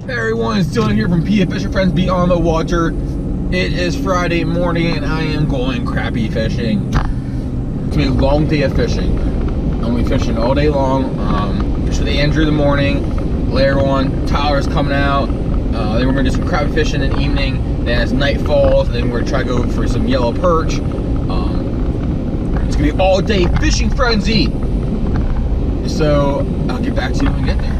Hey everyone, it's Dylan here from PF Fisher Friends Beyond the Water. It is Friday morning and I am going crappie fishing. It's gonna be a long day of fishing. I'm gonna be fishing all day long. Fish with Andrew in the morning, later on Tyler's coming out. Then we're gonna do some crappie fishing in the evening. Then as night falls, then we're gonna try to go for some yellow perch. It's gonna be all day fishing frenzy. So I'll get back to you when we get there.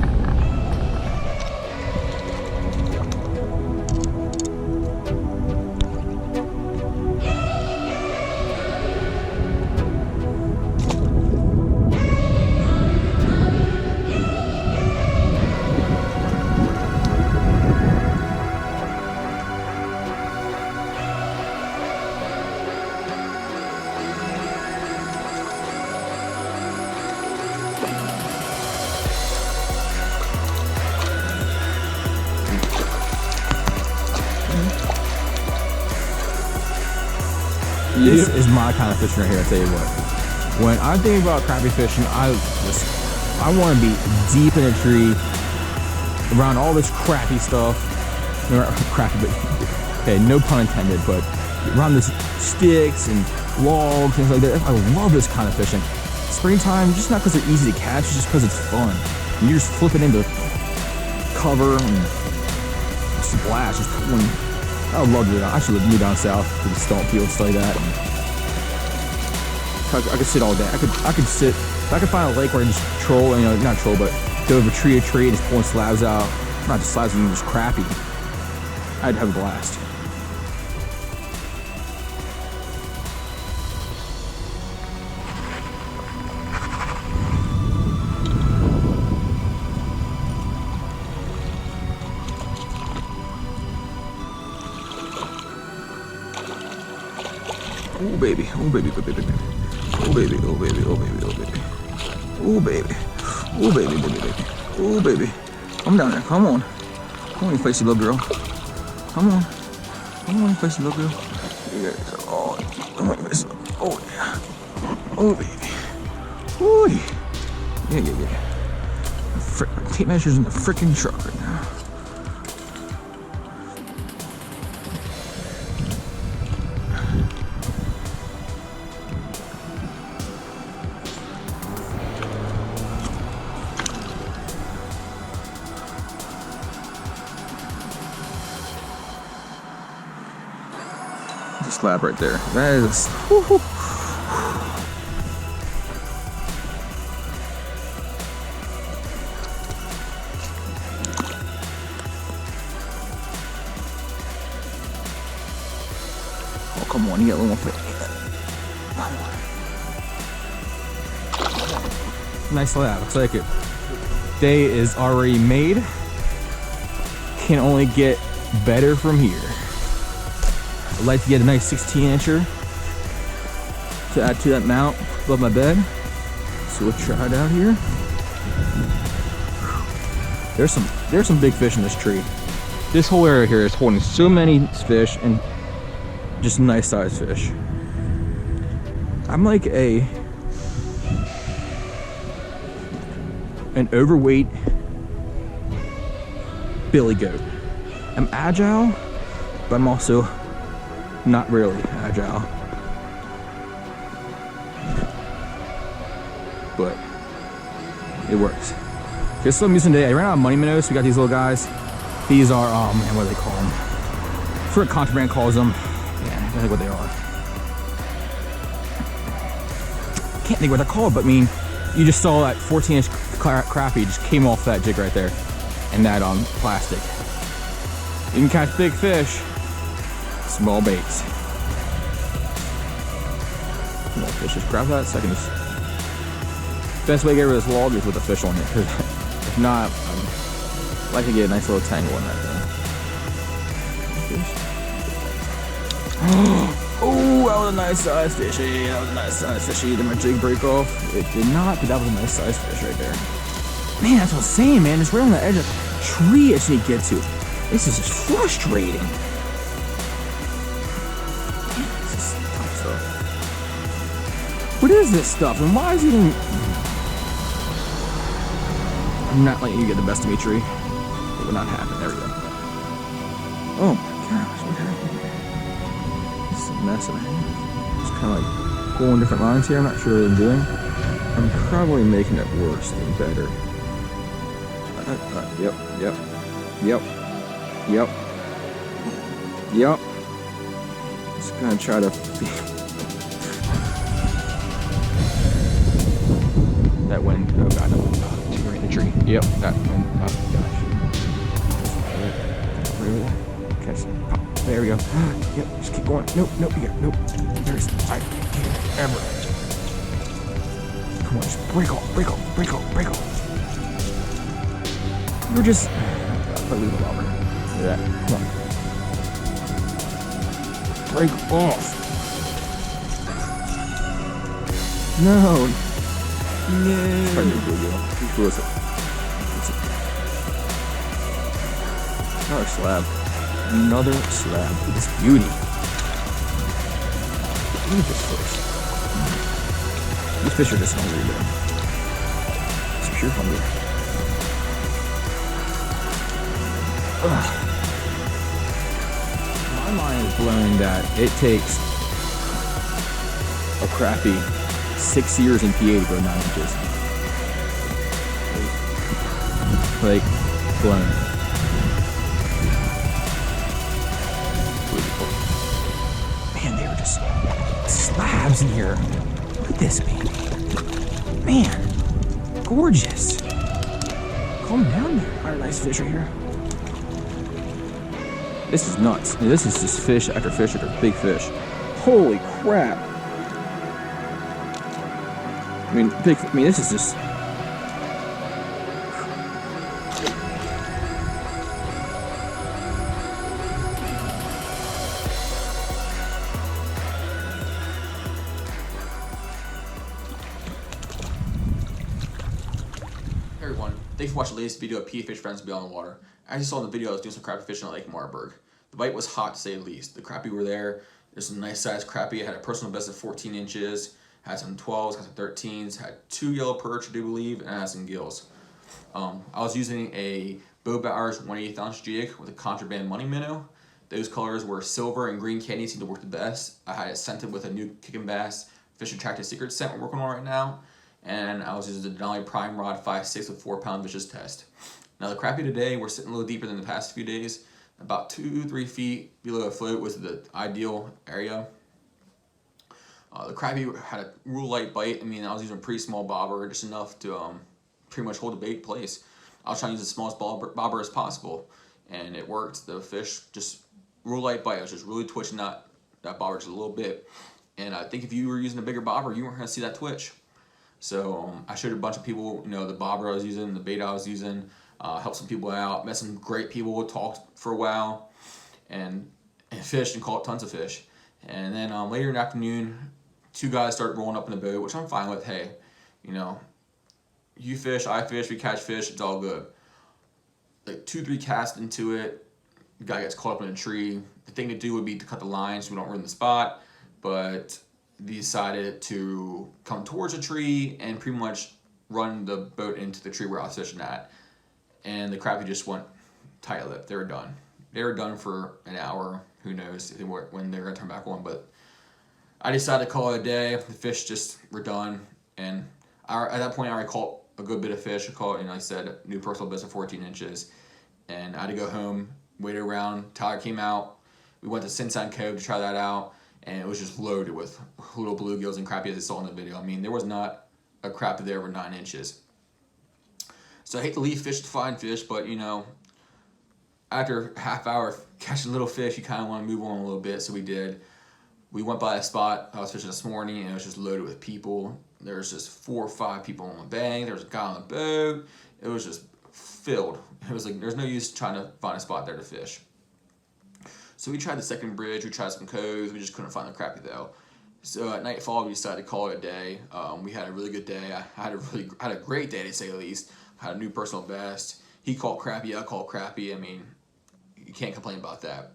This is my kind of fishing right here, I tell you what. When I think about crappie fishing, I want to be deep in a tree, around all this crappy stuff. Crappy, but okay, no pun intended, but around this sticks and logs, things like that. I love this kind of fishing. Springtime, just not because they're easy to catch, just because it's fun. And you're just flipping into cover and splash, just pulling. I would love to do that. I should move down south to the stump field, study that. I could sit all day. I could sit. If I could find a lake where I can just troll, not troll, but go over tree to tree and just pulling slabs out. Not just slabs, even just crappie. I'd have a blast. Oh baby, oh baby, oh baby, oh baby, oh baby, oh baby, oh baby, oh baby, oh baby, baby, baby, oh baby, come down there, come on, you feisty little girl, come on, you feisty little girl, oh, come on, you feisty, oh yeah, oh baby, oh yeah, tape measures in the freaking truck right now. Slab right there. That is. Woo-hoo. Oh come on, you got a little more fish. Nice slab. Looks like it. Day is already made. Can only get better from here. I'd like to get a nice 16-incher to add to that mount above my bed. So we'll try it out here. There's some big fish in this tree. This whole area here is holding so many fish and just nice sized fish. I'm like an overweight billy goat. I'm agile, but I'm also not really agile, but it works. Here's what I'm using today. I ran out of money minnows. So we got these little guys. These are, oh man, what do they call them? I forget what Contraband calls them. Yeah, I think what they are. Can't think what they're called, but I mean, you just saw that 14-inch crappie just came off that jig right there, and that plastic. You can catch big fish. Small baits. Small fish, just grab that second. Best way to get rid of this log is with a fish on it. If not, I'd like to get a nice little tangle in that thing. Oh, that was a nice size fishy. That was a nice size fishy. Did my jig break off? It did not, but that was a nice size fish right there. Man, that's what I'm saying, man. It's right on the edge of the tree I just need to get to. This is just frustrating. What is this stuff, and why is it even... I'm not letting you get the best of me, tree. It would not happen. There we go. Oh my gosh, what happened here? This is a mess in my hand. Just kind of like pulling different lines here. I'm not sure what I'm doing. I'm probably making it worse than better. Yep. Just gonna try to that wind. Oh god, no. You're in the tree. Yep, that wind. Oh gosh. Okay, so, there we go. Yep, just keep going. Nope. Nope. There's ever. Come on, just break off. You're just. I'll leave it over. Look at that. Come on. Break off. No. Who is it? Another slab. Another slab. Look at this beauty. Look at this fish. These fish are just hungry, though. It's pure hunger. Ugh. My mind is blown that it takes a crappie 6 years in PA to go 9 inches. Like, blown. Man, they were just slabs in here. Look at this baby. Man, gorgeous. Calm down there. Alright, nice fish right here. This is nuts. This is just fish after big fish. Holy crap. This is just. Hey everyone, thanks for watching the latest video of PA Fish Friends Beyond the Water. As you saw in the video, I was doing some crappie fishing at Lake Marburg. The bite was hot to say the least. The crappie were there. There's some nice sized crappie. I had a personal best of 14 inches, had some 12s, had some 13s, had 2 yellow perch, I do believe, and I had some gills. I was using a Bow Bowers 1/8 ounce jig with a contraband money minnow. Those colors were silver and green candy, seemed to work the best. I had it scented with a new Kickin' Bass Fish Attracted Secret scent we're working on right now. And I was using the Denali Prime Rod 5/6 with 4 pound vicious test. Now the crappie today, we're sitting a little deeper than the past few days. About 2-3 feet below a float was the ideal area. The crappie had a real light bite. I mean, I was using a pretty small bobber, just enough to pretty much hold the bait in place. I was trying to use the smallest bobber as possible, and it worked. The fish just real light bite. I was just really twitching that bobber just a little bit. And I think if you were using a bigger bobber, you weren't going to see that twitch. So I showed a bunch of people, the bobber I was using, the bait I was using, helped some people out, met some great people, talked for a while, and fished and caught tons of fish. And then later in the afternoon, 2 guys started rolling up in the boat, which I'm fine with. Hey, you fish, I fish, we catch fish, it's all good. Like 2-3 casts into it, the guy gets caught up in a tree. The thing to do would be to cut the line so we don't ruin the spot, but they decided to come towards a tree and pretty much run the boat into the tree where I was fishing at. And the crappie just went tight-lipped. They were done. They were done for an hour. Who knows when they're going to turn back on. But I decided to call it a day. The fish just were done. And at that point, I already caught a good bit of fish. I caught, like I said, new personal best of 14 inches. And I had to go home, wait around. Tyler came out. We went to Sinsan Cove to try that out. And it was just loaded with little bluegills and crappie as I saw in the video. I mean, there was not a crappie there over 9 inches. So I hate to leave fish to find fish, but after a half hour catching little fish, you kind of want to move on a little bit. So we did. We went by a spot I was fishing this morning, and it was just loaded with people. There was just 4 or 5 people on the bank. There was a guy on the boat. It was just filled. It was like there's no use trying to find a spot there to fish. So we tried the second bridge. We tried some coves. We just couldn't find the crappie though. So at nightfall, we decided to call it a day. We had a really good day. I had a great day to say the least. I had a new personal best. He caught crappie. I caught crappie. I mean, you can't complain about that.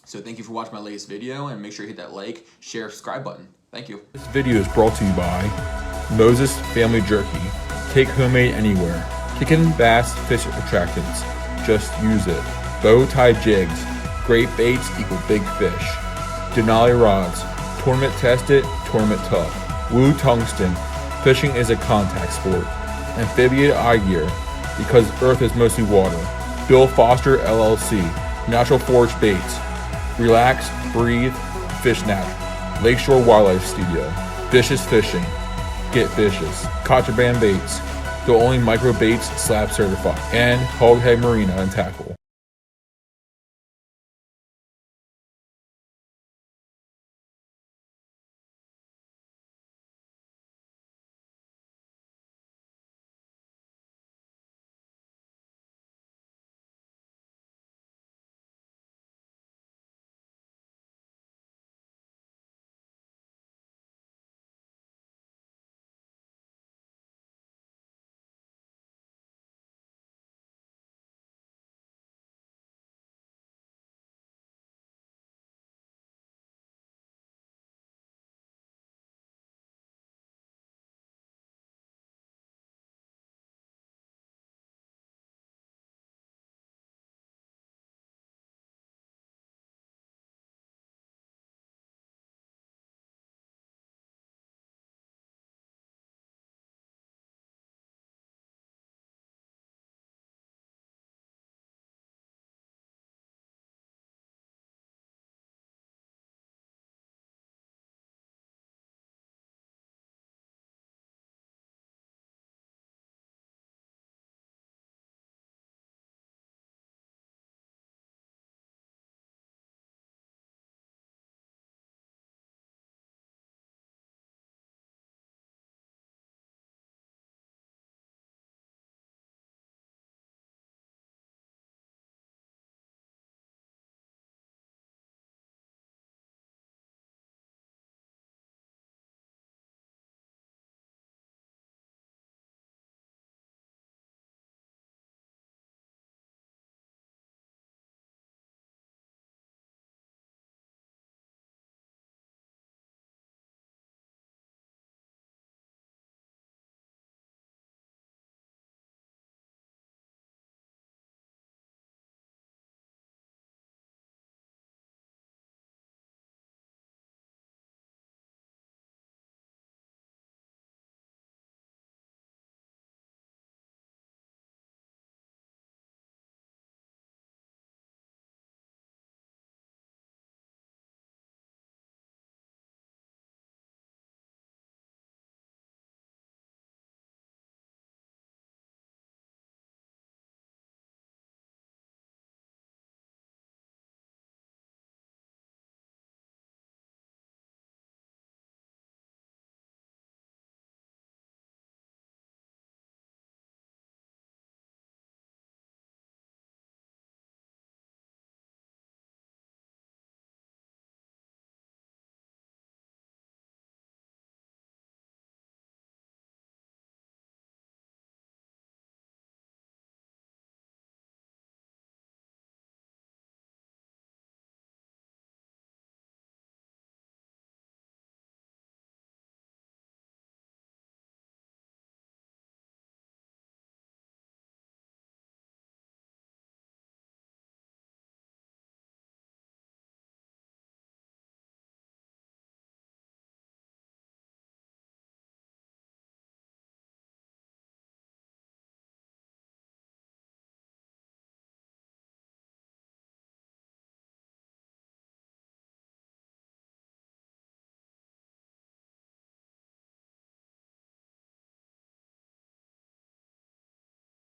So thank you for watching my latest video, and make sure you hit that like, share, subscribe button. Thank you. This video is brought to you by Moses Family Jerky. Take homemade anywhere. Kickin' Bass Fish Attractants. just use it. Bow tie jigs. Great baits equal big fish. Denali rods. Tournament tested, tournament tough. Woo tungsten. Fishing is a contact sport. Amphibian eye gear, because Earth is mostly water. Bill Foster LLC. Natural forage baits. Relax, breathe, fish natural. Lakeshore Wildlife Studio. Fish is fishing. Get fishes. Contraband baits. The only micro baits Slab certified. And Hoghead Marina and Tackle.